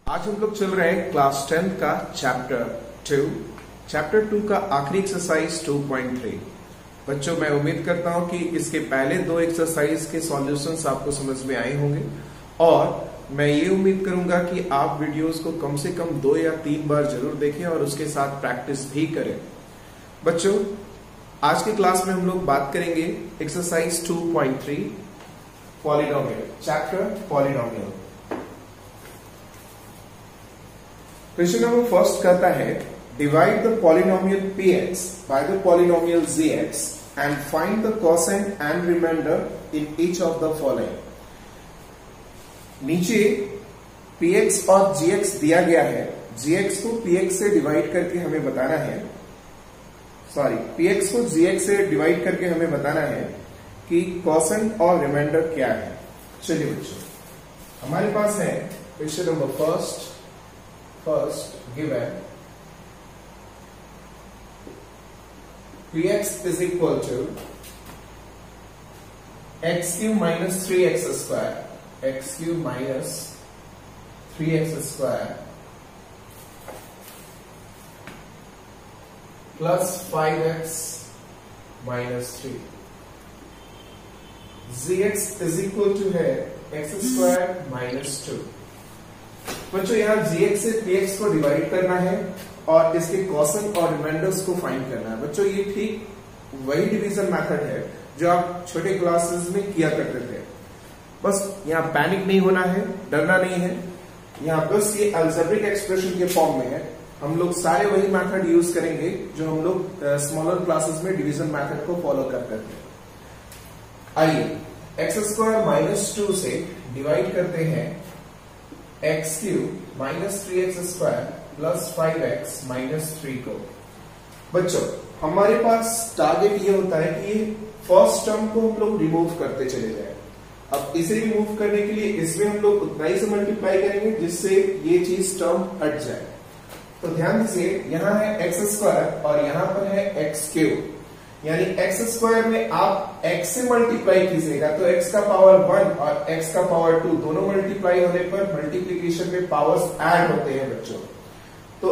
आज हम लोग चल रहे हैं क्लास 10 का चैप्टर 2 का आखिरी एक्सरसाइज 2.3। बच्चों, मैं उम्मीद करता हूं कि इसके पहले दो एक्सरसाइज के सॉल्यूशंस आपको समझ में आए होंगे और मैं ये उम्मीद करूंगा कि आप वीडियोस को कम से कम 2 या 3 बार जरूर देखें और उसके साथ प्रैक्टिस भी करें। बच्चों, आज की क्लास में हम लोग बात करेंगे exercise 2.3 polynomial, chapter polynomial. Question number first कहता है divide the polynomial px by the polynomial gx and find the quotient and remainder in each of the following. नीचे px और gx दिया गया है, gx को px से डिवाइड करके हमें बताना है, px को gx से डिवाइड करके हमें बताना है कि कोसेंट और रिमाइंडर क्या है। चलिए बच्चों, हमारे पास है question number first given px is equal to x cube minus 3x square, x cube minus 3x square plus 5x minus 3. gx is equal to है x square minus 2। बच्चों, यहाँ gx से px को डिवाइड करना है और इसके quotient और रिमाइंडर्स को फाइंड करना है। बच्चों, ये ठीक वही डिवीजन मेथड है जो आप छोटे क्लासेस में किया करते थे। बस यहाँ पैनिक नहीं होना है, डरना नहीं है। यहाँ बस ये अलजेब्रिक एक्सप्रेशन के फॉर्म में है। हम लोग सारे वही मेथड यूज करेंगे जो हम लोग स्मॉलर क्लासेस में डिवीजन मेथड को फॉलो करते थे। आइए एक्स स्क्वायर माइनस 2 से डिवाइड करते हैं x cube minus 3x square plus 5x minus 3 को। बच्चों, हमारे पास टारगेट ये होता है कि ये फर्स्ट टर्म को हम लोग रिमूव करते चले जाए। अब इसे रिमूव करने के लिए इसमें हम लोग उतना ही से मल्टीप्लाई करेंगे जिससे ये चीज टर्म हट जाए। तो ध्यान दीजिए, यहाँ है एक्स स्क्वायर और यहाँ पर है एक्स क्यूब, यानी एक्स स्क्वायर में आप x से मल्टीप्लाई कीजिएगा तो x का पावर 1 और x का पावर 2 दोनों मल्टीप्लाई होने पर मल्टीप्लीकेशन में पावर्स ऐड होते हैं बच्चों। तो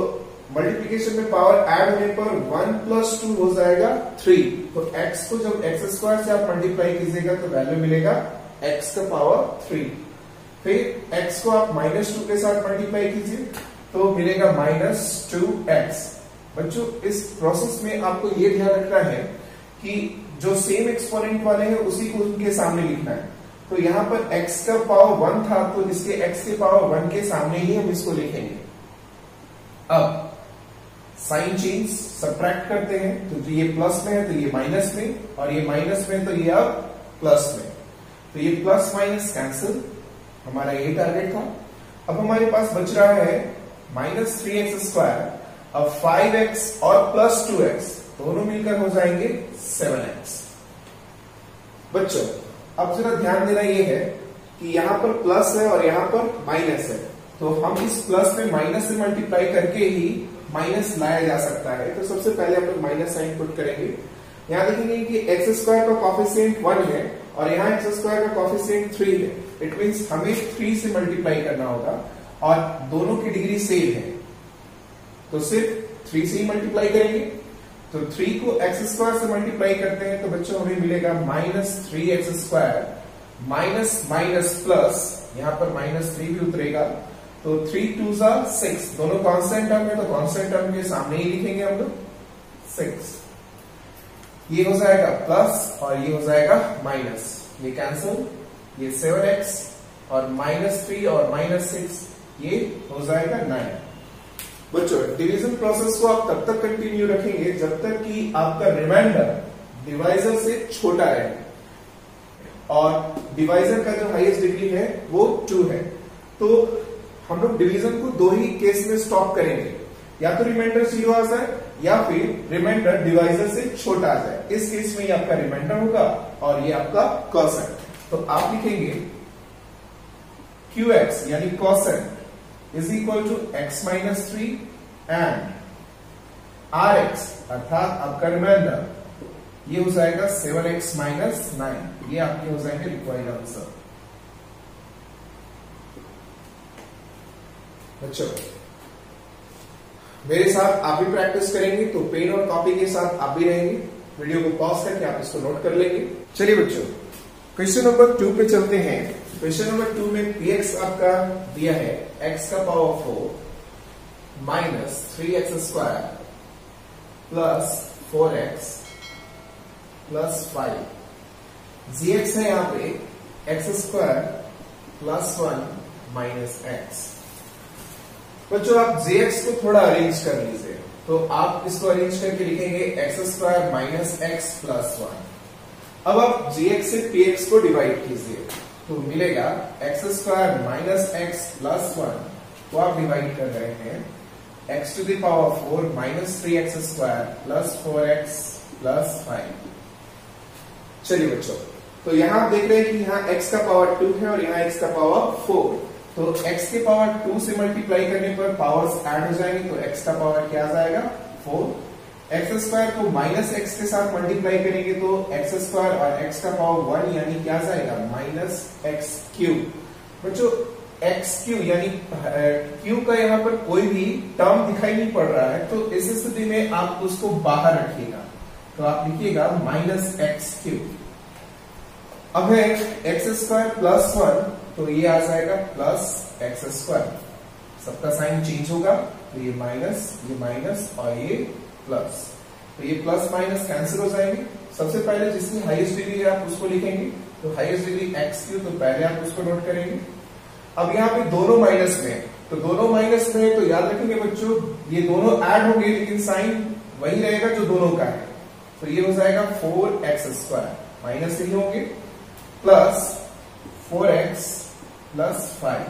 मल्टीप्लीकेशन में पावर ऐड होने पर 1 प्लस 2 हो जाएगा 3। तो x को जब x स्क्वायर से आप मल्टीप्लाई कीजिएगा तो वैल्यू मिलेगा x का पावर 3। फिर x को आप माइनस 2 के साथ मल्टीप्लाई कीजिए तो मिलेगा माइनस 2x। बच्चों, इस प्रोसेस में आपको ये ध्यान रखना है कि जो सेम एक्सपोनेंट वाले हैं उसी को उनके सामने लिखना है। तो यहाँ पर x का पावर 1 था तो इसके x के पावर 1 के सामने ही हम इसको लिखेंगे। अब साइन चेंज सब्ट्रैक्ट करते हैं, तो ये प्लस में है तो ये माइनस में, और ये माइनस में तो ये अब प्लस में। तो ये प्लस माइनस कैंसिल, हमारा ये टारगेट था। अब हमारे पास बच रहा है माइनस 3x स्क्वायर। अब 5x और प्लस 2x दोनों मिलकर हो जाएंगे 7x। बच्चों, अब जरा ध्यान देना ये है कि यहाँ पर प्लस है और यहाँ पर माइनस है, तो हम इस प्लस में माइनस से मल्टीप्लाई करके ही माइनस लाया जा सकता है। तो सबसे पहले हम लोग माइनस साइन पुट करेंगे। यहाँ देखेंगे कि एक्स स्क्वायर का कॉफिशिएंट 1 है और यहाँ एक्स स्क्वायर का कॉफिशिएंट 3 है। इट मीन्स हमें 3 से मल्टीप्लाई करना होगा और दोनों की डिग्री सेम है तो सिर्फ 3 से ही मल्टीप्लाई करेंगे। तो 3 को एक्स स्क्वायर से मल्टीप्लाई करते हैं तो बच्चों हमें मिलेगा minus 3x square minus minus plus, यहाँ पर माइनस 3 भी उतरेगा तो 3 2 6, दोनों कांस्टेंट टर्म है तो कांस्टेंट टर्म के सामने ही लिखेंगे हम लोग 6। ये हो जाएगा प्लस और ये हो जाएगा माइनस, ये कैंसिल, ये 7x और माइनस 3 और माइनस 6 ये हो जाएगा 9। बच्चों, डिवीजन प्रोसेस को आप तब तक कंटिन्यू रखेंगे जब तक कि आपका रिमाइंडर डिवाइजर से छोटा रहे और डिवाइजर का जो हाईएस्ट डिग्री है वो 2 है। तो हम लोग डिवीजन को 2 ही केस में स्टॉप करेंगे, या तो रिमाइंडर 0 आ जाए या फिर रिमाइंडर डिवाइजर से छोटा आ जाए। इस केस में ये आपका रिमाइंडर होगा और ये आपका कोसेंट। तो आप लिखेंगे qx यानी quotient is equal to x minus 3 and rx अर्थात आपका रिमाइंडर ये हो जाएगा 7x minus 9। ये आपके हो जाएंगे रिक्वायर्ड आंसर। बच्चों मेरे साथ आप भी प्रैक्टिस करेंगे तो पेन और कॉपी के साथ आप भी रहेंगे। वीडियो को पॉज करके आप इसको नोट कर लेंगे। चलिए बच्चों क्वेश्चन नंबर 2 पे चलते हैं। क्वेश्चन नंबर 2 में px आपका दिया है x का power 4 minus 3x square plus 4x plus 5। gx है यहाँ पे x square plus 1 minus x। बच्चों आप gx को थोड़ा अरेंज कर लीजिए, तो आप इसको अरेंज करके लिखेंगे x square minus x plus 1। अब आप gx से px को डिवाइड कीजिए तो मिलेगा x square minus x plus 1 को आप डिवाइड कर रहे हैं x to the power 4 minus 3x square plus 4x plus 5। चलिए बच्चों तो यहां आप देख रहे हैं कि यहाँ x का पावर 2 है और यहाँ x का पावर 4, तो x के पावर 2 से मल्टीप्लाई करने पर पावर्स ऐड हो जाएंगे, तो x का पावर क्या आ जाएगा 4। x स्क्वायर को माइनस x के साथ मल्टीप्लाई करेंगे तो x स्क्वायर और x का पावर 1 यानी क्या आ जाएगा माइनस x क्यूब। बच्चों x क्यूब यानी q का यहाँ पर कोई भी टर्म दिखाई नहीं पड़ रहा है, तो इस स्थिति में आप उसको बाहर रखिएगा, तो आप लिखिएगा माइनस x क्यूब। अब है x स्क्वायर प्लस 1, तो ये आ जाएगा प्लस एक्स स्क्वायर। सबका साइन चेंज होगा, तो ये माइनस और ये प्लस, तो ये प्लस माइनस कैंसिल हो जाएंगे। सबसे पहले जिसकी हाईएस्ट डिग्री है आप उसको लिखेंगे, तो हाईएस्ट डिग्री एक्स क्यू, तो पहले आप उसको नोट करेंगे। अब यहाँ पे दोनों माइनस में है, तो दोनों माइनस में है तो याद रखेंगे बच्चों ये दोनों ऐड होंगे लेकिन साइन वही रहेगा जो दोनों का है, तो ये हो जाएगा 4x स्क्वायर माइनस ही होंगे प्लस 4x प्लस 5।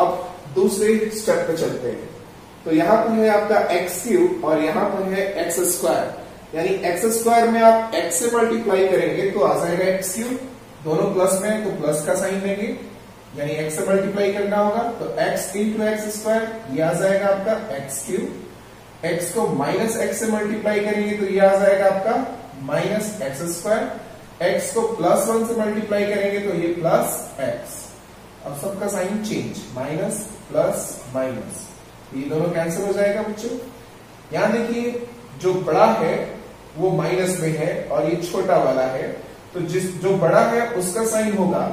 अब दूसरे स्टेप पे चलते हैं, तो यहां पर है आपका x क्यूब और यहां पर है x स्क्वायर, यानी x स्क्वायर में आप x से मल्टीप्लाई करेंगे तो आ जाएगा x क्यूब, दोनों प्लस में है तो प्लस का साइन देंगे, यानी x से मल्टीप्लाई करना होगा, तो x इंटू एक्स स्क्वायर ये आ जाएगा आपका x क्यूब। x को माइनस x से मल्टीप्लाई करेंगे तो ये आ जाएगा आपका माइनस एक्स स्क्वायर। x को प्लस 1 से मल्टीप्लाई करेंगे तो ये प्लस x। अब सबका sign change, minus plus minus, ये दोनों कैंसिल हो जाएगा बच्चों। यहां देखिए जो बड़ा है वो माइनस में है और ये छोटा वाला है, तो जो बड़ा है उसका साइन होगा,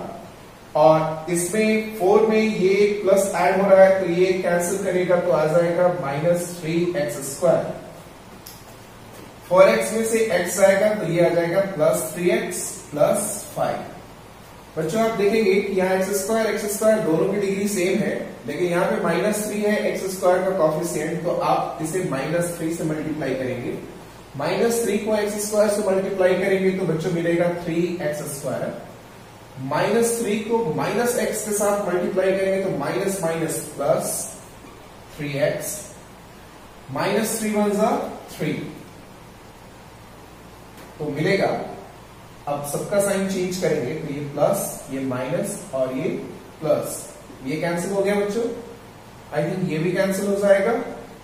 और इसमें 4 में ये प्लस ऐड हो रहा है तो ये कैंसिल करेगा तो आ जाएगा माइनस 3x स्क्वायर। 4x में से x आएगा तो ये आ जाएगा प्लस 3x प्लस 5। बच्चों आप देखेंगे कि यहाँ x स्क्वायर दोनों की डिग्री सेम है, लेकिन यहाँ पे माइनस 3 है x स्क्वायर का कॉफिशिएंट, तो आप इसे माइनस 3 से मल्टीप्लाई करेंगे। माइनस 3 को x स्क्वायर से मल्टीप्लाई करेंगे तो बच्चों मिलेगा 3x स्क्वायर। माइनस 3 को माइनस x के साथ मल्टीप्लाई करेंगे तो minus minus plus 3x, minus 3 one जा 3, तो मिलेगा। अब सबका साइन चेंज करेंगे तो ये प्लस, ये माइनस और ये प्लस, ये कैंसिल हो गया बच्चों। आई थिंक ये भी कैंसिल हो जाएगा,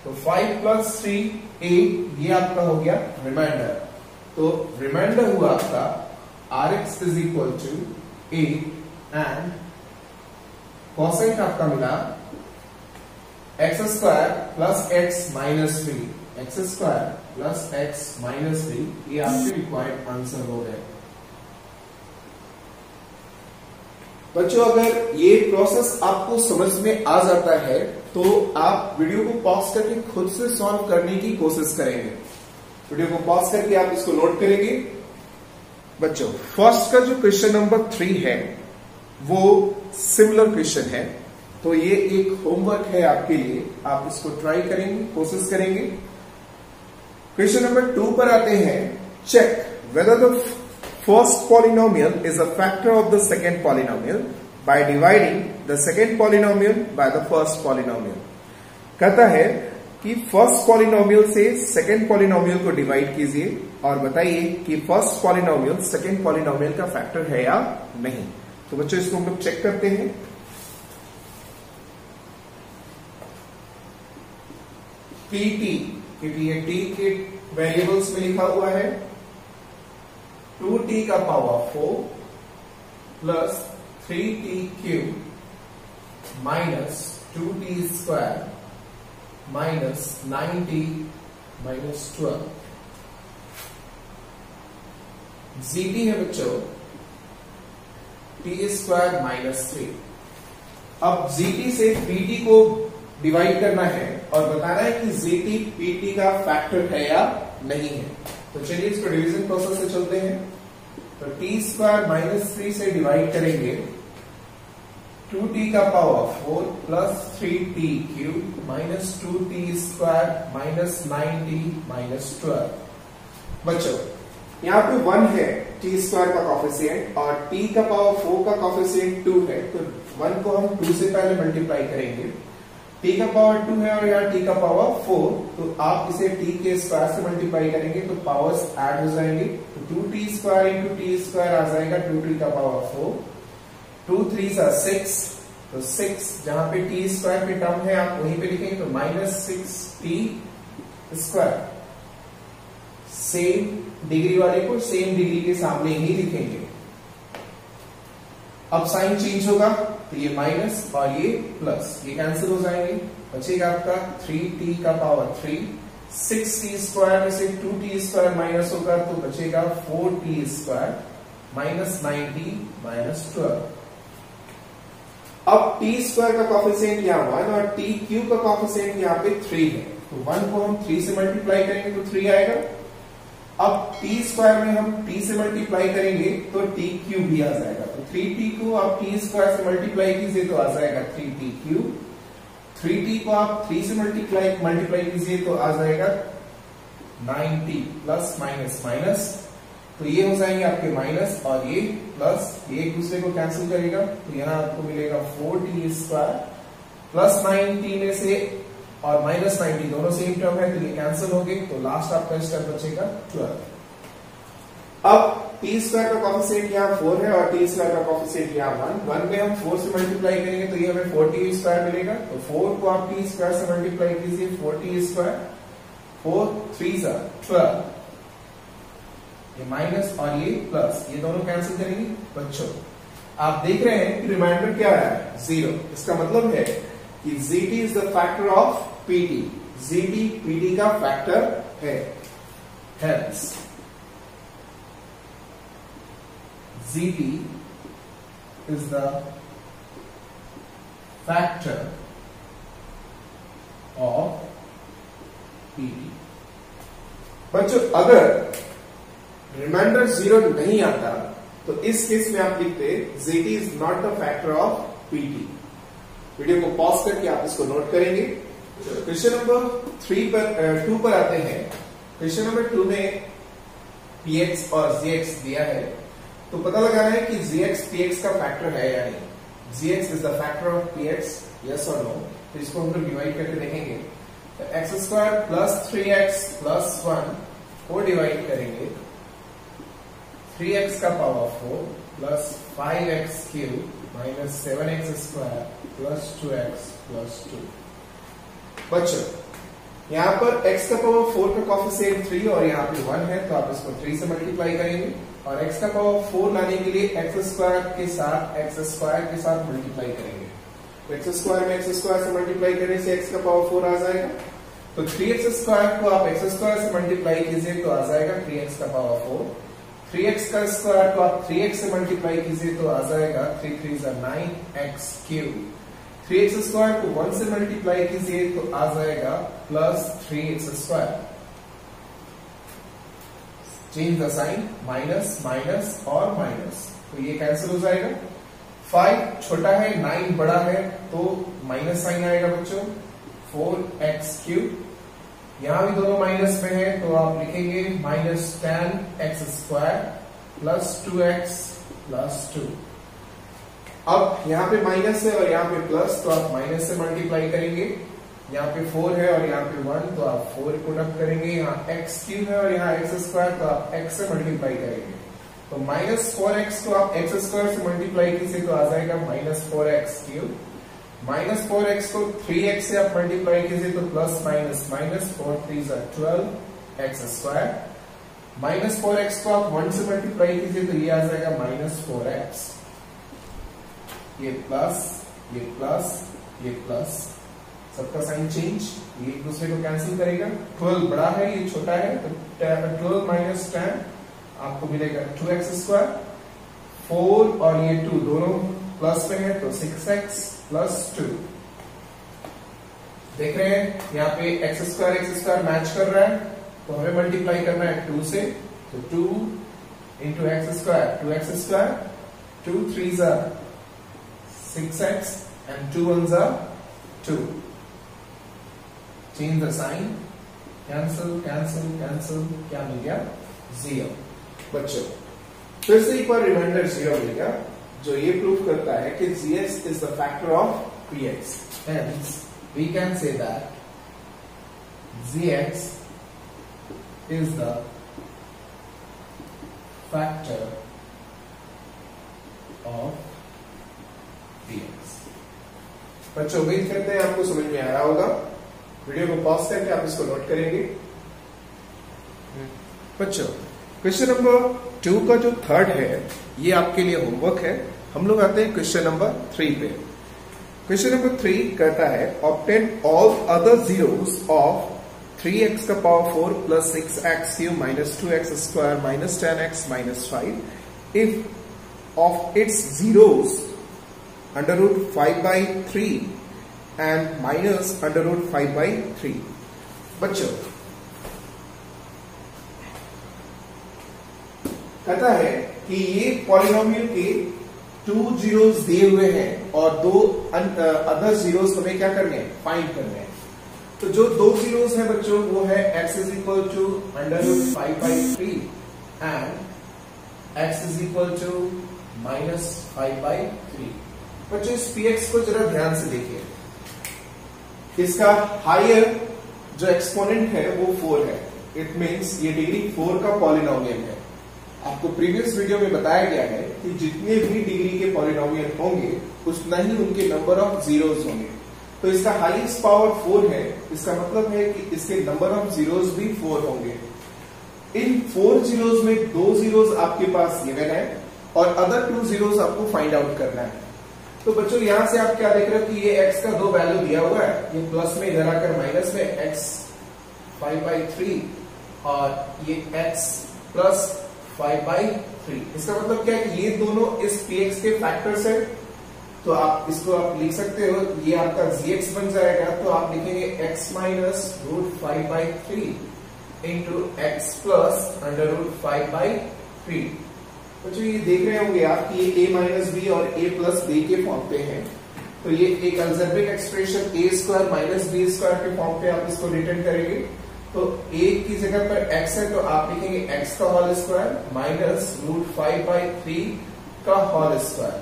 तो 5 प्लस 3 8, ये आपका हो गया रिमाइंडर। तो रिमाइंडर हुआ आपका Rx is equal to 8 and quotient आपका मिला x square plus x minus 3, X square plus X minus 3, ये आपके रिक्वायर्ड आंसर हो गए। बच्चों अगर ये प्रोसेस आपको समझ में आ जाता है तो आप वीडियो को पॉज करके खुद से सॉल्व करने की कोशिश करेंगे। वीडियो को पॉज करके आप इसको नोट करेंगे। बच्चों फर्स्ट का जो क्वेश्चन नंबर 3 है वो सिमिलर क्वेश्चन है, तो ये एक होमवर्क है आपके लिए, आप इसको ट्राई करेंगे, कोशिश करेंगे। क्वेश्चन नंबर 2 पर आते हैं। Check whether the first polynomial is a factor of the second polynomial by dividing the second polynomial by the first polynomial. कहता है कि फर्स्ट पॉलिनोमियल से सेकेंड पॉलिनोमियल को डिवाइड कीजिए और बताइए कि फर्स्ट पॉलिनोमियल सेकेंड पॉलिनोमियल का फैक्टर है या नहीं। तो बच्चों इसको हम लोग चेक करते हैं। पीटी, क्योंकि ये टी के वेरिएबल्स में लिखा हुआ है, 2t का power 4 plus 3t cube minus 2t square minus 9t minus 12। gt है बच्चों t स्क्वायर माइनस 3। अब gt से pt को डिवाइड करना है और बताना है कि gt pt का फैक्टर है या नहीं है। तो चलिए इसको डिवीजन प्रोसेस से चलते हैं। तो t स्क्वायर माइनस 3 से डिवाइड करेंगे 2t का power 4 plus 3t cube minus 2t square minus 9t minus 12। बच्चों यहाँ पे 1 है t स्क्वायर का कॉफिशिएंट और t का पावर 4 का कॉफिशिएंट 2 है, तो 1 को हम 2 से पहले मल्टीप्लाई करेंगे। t का पावर 2 है और यहाँ t का पावर 4, तो आप इसे t के स्क्वायर से मल्टीप्लाई करेंगे तो पावर्स ऐड हो जाएंगे। तो 2t square into t square आ जाएगा 2t का पावर 4, 2 3 6, तो 6 जहां पे t स्क्वायर की टर्म है आप वहीं पे लिखेंगे तो minus 6t square. Same degree वाले को सेम डिग्री के सामने ही लिखेंगे। अब साइन चेंज होगा तो ये माइनस और ये प्लस, ये कैंसिल हो जाएंगे। बचेगा आपका 3t का पावर 3, 6t स्क्वायर में से 2t स्क्वायर माइनस होगा तो बचेगा 4t square minus 9t minus 12। अब t स्क्वायर का कॉफिशिएंट यहाँ 1 और t क्यूब का कॉफिशिएंट यहाँ पे 3 है, तो 1 को हम 3 से मल्टीप्लाई करेंगे तो 3 आएगा। अब t स्क्वायर में हम t से मल्टीप्लाई करेंगे तो t क्यूब भी आ जाएगा, तो 3t को आप t स्क्वायर से मल्टीप्लाई कीजिए तो आ जाएगा 3t क्यूब। 3t को आप 3 से मल्टीप्लाई कीजिए तो आ जाएगा 9t प्लस माइनस माइनस, तो ये हो जाएंगे आपके माइनस और ये प्लस, ये एक दूसरे को कैंसिल करेगा तो यहाँ आपको मिलेगा 4t स्क्वायर प्लस 9t में से और माइनस 90 दोनों सेम टर्म है तो ये कैंसिल हो गए, तो लास्ट आपका स्टेप बचेगा 12। अब t स्क्वायर का कॉफिशिएंट यहाँ 4 है और t स्क्वायर का कॉफिशिएंट यहाँ 1 में हम 4 से मल्टीप्लाई करेंगे तो ये हमें 4t स्क्वायर मिलेगा, तो 4 को आप t स्क्वायर से मल्टीप्लाई कीजिए 4t स्क्वायर, 4 3 12, ये माइनस और ये प्लस, ये दोनों कैंसिल करेंगे। बच्चों आप देख रहे हैं कि रिमाइंडर क्या है 0, इसका मतलब है कि gt is the factor of pt, gt pt का फैक्टर है। Hence gt is the factor of pt। बच्चों अगर रिमाइंडर 0 नहीं आता तो इस केस में आप लिखते gt is not the factor of pt। Video को पॉज करके आप इसको नोट करेंगे। क्वेश्चन नंबर 2 पर आते हैं। क्वेश्चन नंबर 2 में px और gx दिया है, तो पता लगाना है कि gx px का फैक्टर है या नहीं। gx is the factor of px, yes और नो। तो इसको हम लोग डिवाइड करके देखेंगे। तो x square plus 3x plus 1 को डिवाइड करेंगे 3x का power 4 plus 5x cube minus 7x square plus 2x plus 2। बच्चों यहाँ पर x का पावर 4 का कॉफिशिएंट 3 और यहाँ पे 1 है, तो आप इसको 3 से मल्टीप्लाई करेंगे और x का पावर 4 लाने के लिए x स्क्वायर के साथ मल्टीप्लाई करेंगे। तो x स्क्वायर में x स्क्वायर से मल्टीप्लाई करने से x का पावर 4 आ जाएगा, तो 3x स्क्वायर को आप x स्क्वायर से मल्टीप्लाई कीजिए तो आ जाएगा 3x का पावर 4। 3x का स्क्वायर को आप 3x से मल्टीप्लाई कीजिए तो आ जाएगा 3 3 9x क्यूब। 3x स्क्वायर को 1 से मल्टीप्लाई कीजिए तो आ जाएगा plus 3x square. Change the sign, minus minus और माइनस, तो ये कैंसिल हो जाएगा। 5 छोटा है 9 बड़ा है तो माइनस साइन आएगा बच्चों। 4x क्यूब, यहां भी दोनों माइनस में है तो आप लिखेंगे minus 10x square plus 2x plus 2। अब यहाँ पे माइनस है और यहाँ पे प्लस, तो आप माइनस से मल्टीप्लाई करेंगे। यहाँ पे 4 है और यहाँ पे 1, तो आप 4 पुट अप करेंगे। यहाँ x क्यूब है और यहाँ x स्क्वायर, तो आप x से मल्टीप्लाई करेंगे। तो माइनस 4x को आप x स्क्वायर से मल्टीप्लाई कीजिए तो आ जाएगा minus 4x cube. Minus 4x को 3x से आप मल्टीप्लाई कीजिए तो plus minus minus 4 3 12x square. Minus 4x को आप 1 से मल्टीप्लाई कीजिए तो ये आ जाएगा माइनस 4x, ये प्लस ये प्लस, सबका साइन चेंज, ये एक दूसरे को कैंसिल करेगा। 12 बड़ा है, ये छोटा है, तो 12 माइनस 10 आपको मिलेगा 2x²। 4 और ये 2 दोनों प्लस में है, तो 6x + 2। देख रहे हैं यहाँ पे x² मैच कर रहा है, तो हमें मल्टीप्लाई करना है 2 से, तो 2 into x², 2x², 2 3s are 6x and 2 1s are 2. Change the sign, cancel, क्या मिल गया? 0। बच्चों फिर से एक बार रिमाइंडर 0 मिलेगा, जो ये प्रूफ करता है कि gx is the factor of px. Hence we can say that gx is the factor of px. बच्चों उम्मीद करते हैं आपको समझ में आ रहा होगा। वीडियो को पॉज करके आप इसको नोट करेंगे। बच्चों क्वेश्चन नंबर 2 का जो थर्ड है, ये आपके लिए होमवर्क है। हम लोग आते हैं क्वेश्चन नंबर 3 पे। क्वेश्चन नंबर 3 कहता है obtain all other zeros of 3x⁴ + 6x³ - 2x² - 10x - 5 if of its zeros √5/3 and -√5/3। बच्चों कहता है कि ये पॉलिनोमियल के 2 जीरोस दिए हुए हैं और 2 अदर जीरोस हमें क्या करने हैं? फाइंड करने हैं। तो जो 2 जीरोस हैं बच्चों, वो है x = √5/3 and x = -5/3। बच्चों इस px को जरा ध्यान से देखिए। इसका हायर जो एक्सपोनेंट है वो 4 है। इट मींस ये डिग्री 4 का पॉलिनोमियल है। आपको प्रीवियस वीडियो में बताया गया है कि जितने भी डिग्री के पॉलिनोमियल होंगे उतना ही उनके नंबर ऑफ जीरोस होंगे। तो इसका हाईएस्ट पावर 4 है, इसका मतलब है कि इसके नंबर ऑफ जीरोस भी 4 होंगे। इन 4 जीरोस में 2 जीरोस आपके पास गिवन है और अदर 2 जीरोस आपको फाइंड आउट करना है। तो बच्चों यहां से आप क्या देख रहे हो कि ये x का 2 वैल्यू दिया हुआ है, ये प्लस में इधर आकर माइनस में x 5/3 और ये x + 5/3। इसका मतलब क्या है कि ये दोनों इस px के फैक्टर्स है। तो आप इसको आप लिख सकते हो, ये आपका gx बन जाएगा। तो आप लिखेंगे x - √5/3 into x + √5/3। बच्चों ये देख रहे होंगे आप कि ये a - b और a + b के फॉर्म पे है। तो ये एक अलजेब्रिक एक्सप्रेशन a² - b² के फॉर्म पे आप इसको रिटर्न करेंगे। तो a की जगह पर x है, तो आप लिखेंगे x का होल स्क्वायर -√5/3 का होल स्क्वायर।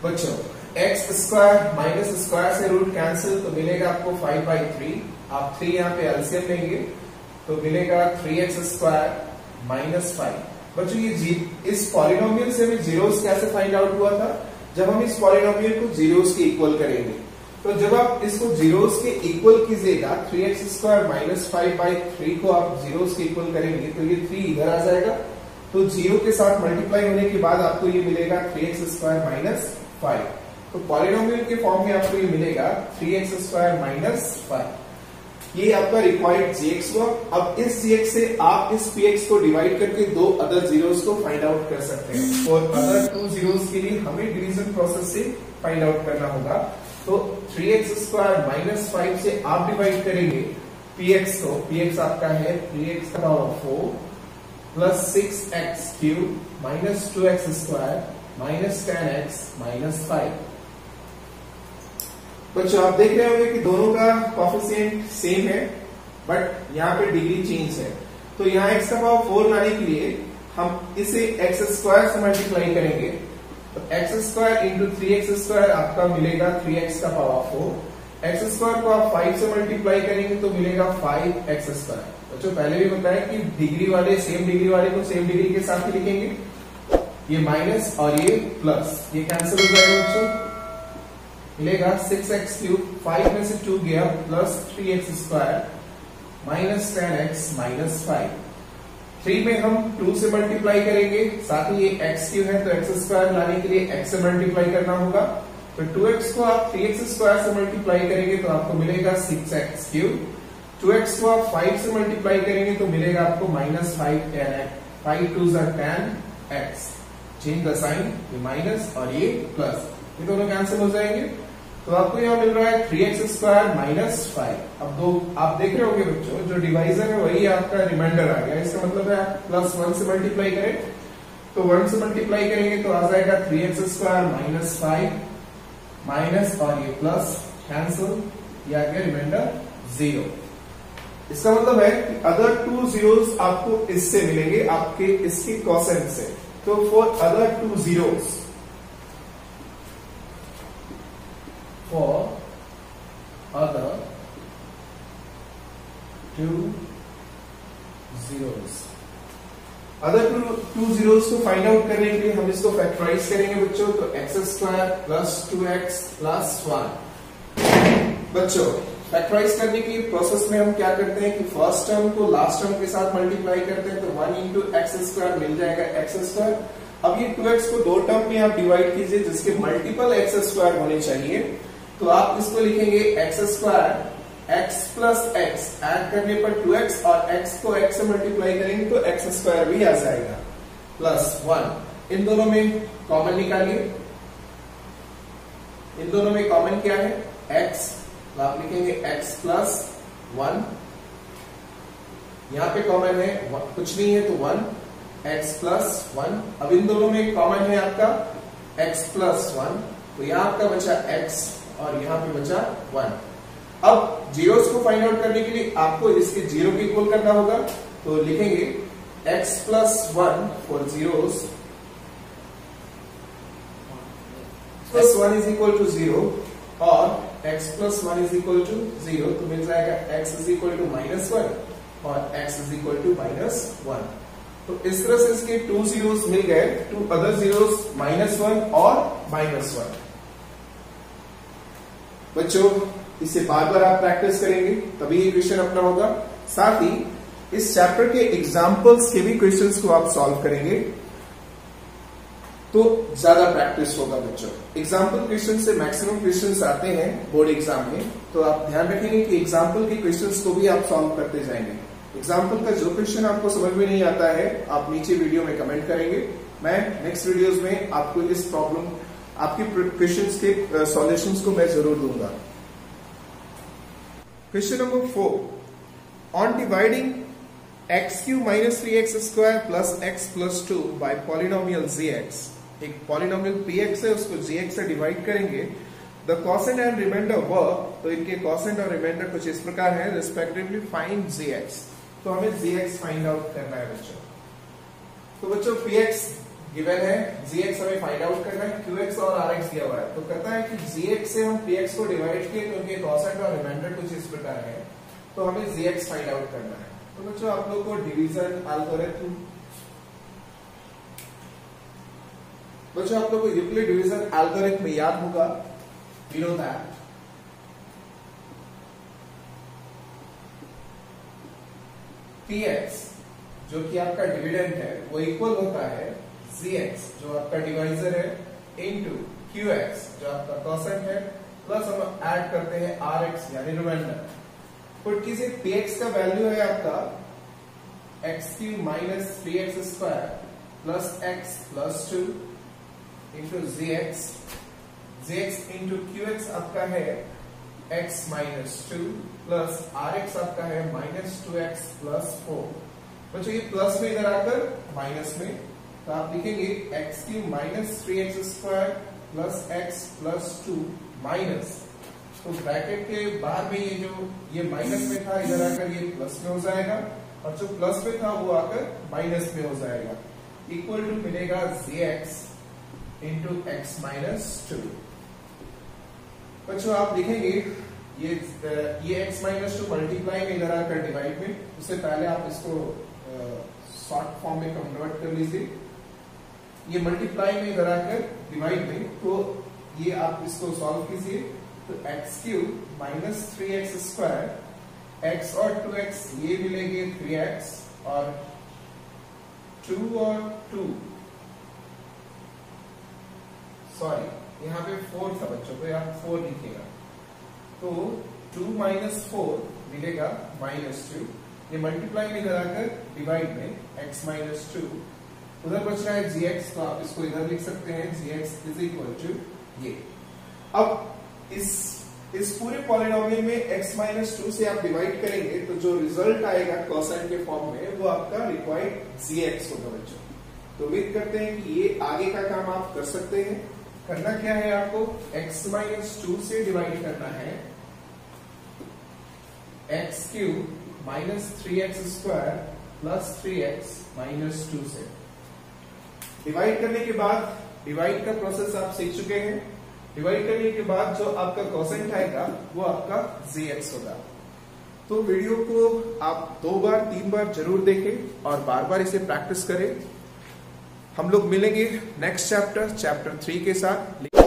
बच्चों x² - से रूट कैंसिल, तो मिलेगा आपको 5/3। आप 3 यहाँ पे एलसीएम लेंगे तो मिलेगा 3x² - 5। बच्चों ये इस पॉलिनोमियल से हमें जीरोस कैसे फाइंड आउट हुआ था? जब हम इस पॉलिनोमियल को जीरोस के इक्वल करेंगे। तो जब आप इसको जीरोस के इक्वल कीजिएगा, 3x² - 5/3 को आप जीरोस के इक्वल करेंगे तो ये 3 इधर आ जाएगा। तो 0 के साथ मल्टीप्लाई होने के बाद आपको ये मिलेगा 3x² - 5। तो पॉलिनोमियल के फॉर्म में आपको ये मिलेगा 3x² - 5। ये आपका रिक्वायर्ड gx हुआ। अब इस gx से आप इस px को डिवाइड करके 2 अदर जीरोस को फाइंड आउट कर सकते हैं और अदर 2 जीरोस के लिए हमें डिवीजन प्रोसेस से फाइंड आउट करना होगा। तो 3x² - 5 से आप डिवाइड करेंगे px को। px आपका है 3x⁴ + 6x³ - 2x² - 10x - 5। बच्चों आप देख रहे होंगे कि दोनों का कोएफिशिएंट सेम है, बट यहाँ पे डिग्री चेंज है। तो यहाँ x⁴ लाने के लिए हम इसे x² से मल्टीप्लाई करेंगे। तो x² × 3x² आपका मिलेगा 3x⁴। x² को आप 5 से मल्टीप्लाई करेंगे तो मिलेगा 5x²। बच्चों पहले भी बताया कि डिग्री वाले सेम डिग्री वाले को सेम डिग्री के साथ ही लिखेंगे। ये माइनस और ये प्लस, ये कैंसिल हो जाएगा बच्चों। मिलेगा 6x³, 5 में से 2 गया, + 3x² - 10x - 5। 3 में हम 2 से मल्टीप्लाई करेंगे, साथ ही ये एक्स क्यूब है तो एक्स स्क्वायर लाने के लिए एक्स से मल्टीप्लाई करना होगा। तो 2x को आप 3x स्क्वायर से मल्टीप्लाई करेंगे तो आपको मिलेगा 6x क्यूब। 2x को आप 5 से मल्टीप्लाई करेंगे तो मिलेगा आपको -5 10x, 5 2 10x। Change the sign, ये माइनस और ये प्लस, ये दोनों कैंसिल हो जाएंगे। तो आपको यहाँ मिल रहा है 3x स्क्वायर -5। अब दो आप देख रहे होंगे बच्चों, जो डिवाइजर है वही आपका रिमाइंडर आ गया। इसका मतलब है आप +1 से मल्टीप्लाई करें तो 1 से मल्टीप्लाई करेंगे तो आ जाएगा 3x स्क्वायर -5 माइनस और ये प्लस कैंसिल, ये आ गया रिमाइंडर 0। इसका मतलब है कि अदर 2 zeros आपको इससे मिलेंगे, आपके इसके कोसेंट से। तो for other 2 zeros, for other 2 zeros, other 2 zeros को फाइंड आउट करने के लिए हम इसको फैक्टराइज करेंगे बच्चों। तो x square plus 2x plus 1। बच्चों फैक्टराइज करने की प्रोसेस में हम क्या करते हैं कि फर्स्ट टर्म को लास्ट टर्म के साथ मल्टीप्लाई करते हैं, तो 1 इंटू एक्स स्क्वायर मिल जाएगा एक्स स्क्वायर। अब ये 2x को 2 टर्म में आप डिवाइड कीजिए जिसके मल्टीपल एक्स स्क्वायर होने चाहिए। तो आप इसको लिखेंगे x square x plus x, add करने पर 2x और x को x से मल्टीप्लाई करेंगे तो x स्क्वायर भी आ जाएगा प्लस 1। इन दोनों में कॉमन निकालिए, इन दोनों में कॉमन क्या है x, तो आप लिखेंगे x प्लस 1। यहां पे कॉमन है कुछ नहीं है तो 1, x प्लस 1। अब इन दोनों में कॉमन है आपका x प्लस 1, तो यहां आपका बचा x और यहां पे बचा 1। अब जीरोस को फाइंड आउट करने के लिए आपको इसके जीरो को इक्वल करना होगा, तो लिखेंगे x plus 1 for zeros, plus 1 is equal to 0 और x plus 1 is equal to 0, तो मिल जाएगा x इज इक्वल टू -1 और x इज इक्वल टू -1। तो इस तरह से इसके 2 zeros मिल गए, 2 अदर zeros -1 और -1। बच्चों इसे बार बार आप प्रैक्टिस करेंगे तभी ये क्वेश्चन अपना होगा। साथ ही इस चैप्टर के एग्जाम्पल्स के भी क्वेश्चंस को आप सॉल्व करेंगे तो ज्यादा प्रैक्टिस होगा बच्चों। एग्जाम्पल क्वेश्चन से मैक्सिमम क्वेश्चंस आते हैं बोर्ड एग्जाम में, तो आप ध्यान रखेंगे कि एग्जाम्पल के क्वेश्चंस को भी आप सॉल्व करते जाएंगे। एग्जाम्पल का जो क्वेश्चन आपको समझ में नहीं आता है आप नीचे वीडियो में कमेंट करेंगे, मैं नेक्स्ट वीडियोज में आपको इस प्रॉब्लम आपके क्वेश्चंस के सॉल्यूशंस को मैं जरूर दूंगा। Question number 4, on dividing X cube minus 3x square plus x plus 2 by polynomial gx, एक पॉलिनोमियल px है उसको gx से डिवाइड करेंगे। The quotient and remainder work, तो इनके कॉसेंट और रिमाइंडर कुछ इस प्रकार है, रिस्पेक्टिवली फाइंड gx। तो हमें gx फाइंड आउट करना है बच्चों। तो बच्चों px गिवन है, gx हमें फाइंड आउट करना है, qx और rx दिया हुआ है। तो कहता है कि gx से हम px को डिवाइड किए तो उनके कॉसेंट और रिमाइंडर कुछ इस प्रकार है, तो हमें gx फाइंड आउट करना है। तो बच्चों आप लोग को डिवीजन एल्गोरिथम, बच्चों आप लोग को यूक्लिड डिवीजन एल्गोरिथम याद होगा, वी नो दैट। px जो कि आपका डिविडेंड है वो इक्वल होता है gx जो आपका डिवाइजर है इनटू qx जो आपका कॉसेंट है, प्लस हम ऐड करते हैं rx यानी रिमाइंडर। पुट कीजिए px का वैल्यू है आपका x cube minus 3x square plus x plus 2 into gx, gx into qx आपका है x माइनस 2 प्लस rx आपका है माइनस 2x प्लस 4। बच्चों ये प्लस में इधर आकर माइनस में, तो आप लिखेंगे x cube minus 3x square plus x plus 2 minus, तो ब्रैकेट के बाद में ये माइनस में था इधर आकर ये प्लस में हो जाएगा और जो प्लस में था वो आकर माइनस में हो जाएगा, इक्वल टू मिलेगा gx इंटू एक्स माइनस 2। बच्चों आप लिखेंगे ये x माइनस 2 मल्टीप्लाई में इधर आकर डिवाइड में, उससे पहले आप इसको शॉर्ट फॉर्म में कन्वर्ट कर लीजिए। ये मल्टीप्लाई में इधर आकर डिवाइड में, तो ये आप इसको सॉल्व कीजिए तो x cube minus 3x square, x और 2x ये मिलेंगे 3x और 2 और 2, सॉरी यहाँ पे 4 था बच्चों, तो यहाँ 4 लिखेगा, तो 2 माइनस 4 मिलेगा -2, ये मल्टीप्लाई में कराकर डिवाइड में x माइनस 2, उधर बच रहा है gx, तो आप इसको इधर लिख सकते हैं gx इज इक्वल टू ये। अब इस पूरे पॉलिनोमियल में x माइनस 2 से आप डिवाइड करेंगे तो जो रिजल्ट आएगा कोसाइन के फॉर्म में वो आपका रिक्वायर्ड gx होगा बच्चों। तो उम्मीद करते हैं कि ये आगे का काम आप कर सकते हैं। करना क्या है आपको, x माइनस 2 से डिवाइड करना है x cube minus 3x square plus 3x minus 2 से। डिवाइड करने के बाद, डिवाइड का प्रोसेस आप सीख चुके हैं, डिवाइड करने के बाद जो आपका कोसेंट आएगा वो आपका gx होगा। तो वीडियो को आप 2 बार 3 बार जरूर देखें और बार बार इसे प्रैक्टिस करें। हम लोग मिलेंगे नेक्स्ट चैप्टर 3 के साथ।